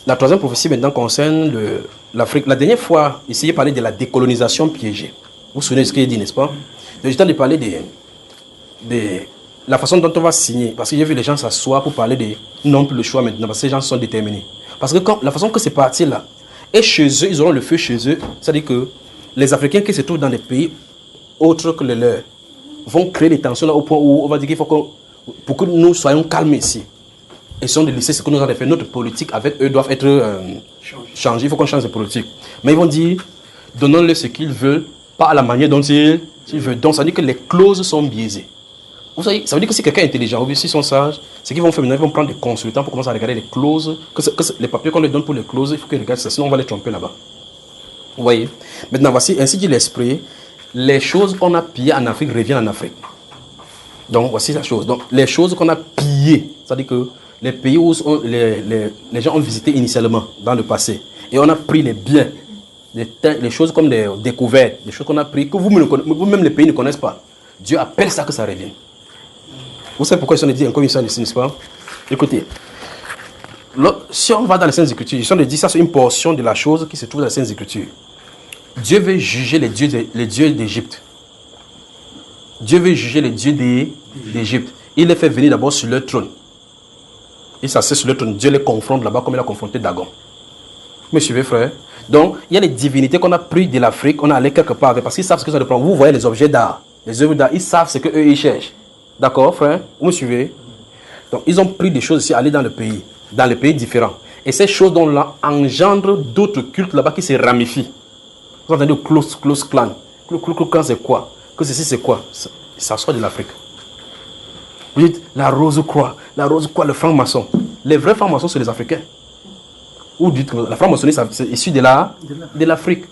La troisième prophétie maintenant concerne l'Afrique. La dernière fois, essayez de parler de la décolonisation piégée. Vous vous souvenez de ce qu'il a dit, n'est-ce pas? Donc, j'ai temps de parler de la façon dont on va signer. Parce que j'ai vu les gens s'asseoir pour parler de non plus le choix maintenant, parce que ces gens sont déterminés. Parce que la façon que c'est parti là, et chez eux, ils auront le feu chez eux, c'est-à-dire que les Africains qui se trouvent dans des pays autres que les leurs vont créer des tensions là au point où on va dire qu'il faut pour que nous soyons calmes ici. Et sont de laisser ce que nous avons fait. Notre politique avec eux doivent être changée. Il faut qu'on change de politique. Mais ils vont dire, donnons-leur ce qu'ils veulent, pas à la manière dont ils veulent. Donc ça veut dire que les clauses sont biaisées. Vous savez, ça veut dire que si quelqu'un est intelligent ou s'ils sont sages, ce qu'ils vont faire maintenant, ils vont prendre des consultants pour commencer à regarder les clauses, les papiers qu'on leur donne pour les clauses, il faut qu'ils regardent ça, sinon on va les tromper là-bas. Vous voyez? Maintenant, voici, ainsi dit l'esprit, les choses qu'on a pillées en Afrique reviennent en Afrique. Donc, voici la chose. Donc, les choses qu'on a pillées, c'est-à-dire que les pays où les gens ont visité initialement dans le passé, et on a pris les biens, les choses comme des découvertes, des choses qu'on a pris, que vous-même les pays ne connaissent pas. Dieu appelle ça que ça revienne. Vous savez pourquoi ils sont dit encore une fois ici, n'est-ce pas? Écoutez, si on va dans les Saintes Écritures, ils sont dit ça c'est une portion de la chose qui se trouve dans les Saintes Écritures. Dieu veut juger les dieux d'Égypte. Dieu veut juger les dieux d'Égypte. Il les fait venir d'abord sur leur trône. Ils s'assiedent sur leur trône. Dieu les confronte là-bas comme il a confronté Dagon. Vous me suivez, frère? Donc, il y a les divinités qu'on a pris de l'Afrique, on a allé quelque part avec, parce qu'ils savent ce que ça reprend. Vous voyez les objets d'art, les œuvres d'art, ils savent ce qu'eux ils cherchent. D'accord, frère? Vous me suivez? Donc, ils ont pris des choses ici, aller dans les pays différents. Et ces choses là engendrent d'autres cultes là-bas qui se ramifient. Vous entendez le close clan. Clan, c'est quoi? Que ceci, c'est quoi? Ça sort de l'Afrique. Vous dites, la rose croix, le franc-maçon. Les vrais francs-maçons, c'est les Africains. Ou dites que la franc-maçonnerie, c'est issu de l'Afrique.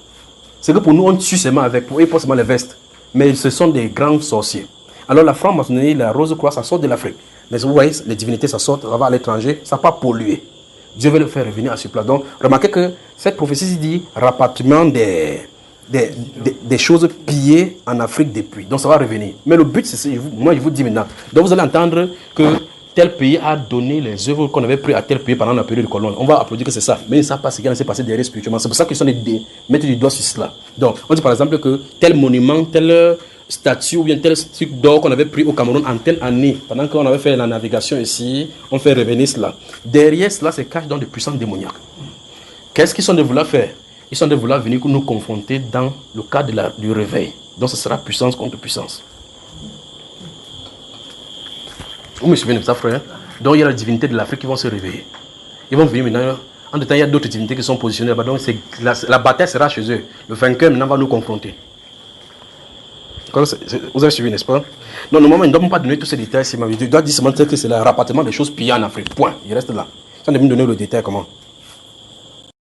C'est que pour nous, on tue seulement avec, pour eux, pas seulement les vestes. Mais ce sont des grands sorciers. Alors la franc-maçonnerie, la rose-croix, ça sort de l'Afrique. Mais vous voyez, les divinités, ça sort, ça va à l'étranger, ça n'a pas pollué. Dieu veut le faire revenir à ce plat. Donc, remarquez que cette prophétie dit rapatriement des choses pillées en Afrique depuis. Donc ça va revenir. Mais le but, c'est, moi je vous dis maintenant, donc vous allez entendre que tel pays a donné les œuvres qu'on avait prises à tel pays pendant la période de colon. On va applaudir que c'est ça. Mais ils ne savent pas ce qui s'est passé derrière spirituellement. C'est pour ça qu'ils sont mettre du doigt sur cela. Donc, on dit par exemple que tel monument, telle statue ou bien tel truc d'or qu'on avait pris au Cameroun en telle année, pendant qu'on avait fait la navigation ici, on fait revenir cela. Derrière cela se cache dans des puissances démoniaques. Qu'est-ce qu'ils sont de vouloir faire? Ils sont de vouloir venir nous confronter dans le cadre du réveil. Donc ce sera puissance contre puissance. Vous me suivez de ça, frère? Donc il y a la divinité de l'Afrique qui vont se réveiller. Ils vont venir maintenant. En temps, il y a d'autres divinités qui sont positionnées là-bas. Donc la bataille sera chez eux. Le vainqueur maintenant va nous confronter. Vous avez suivi, n'est-ce pas? Non, normalement, ils ne doivent pas donner tous ces détails. Ils doivent dire seulement que c'est le rapatriement des choses pillées en Afrique. Point. Il reste là. Ils sont venus donner le détail comment?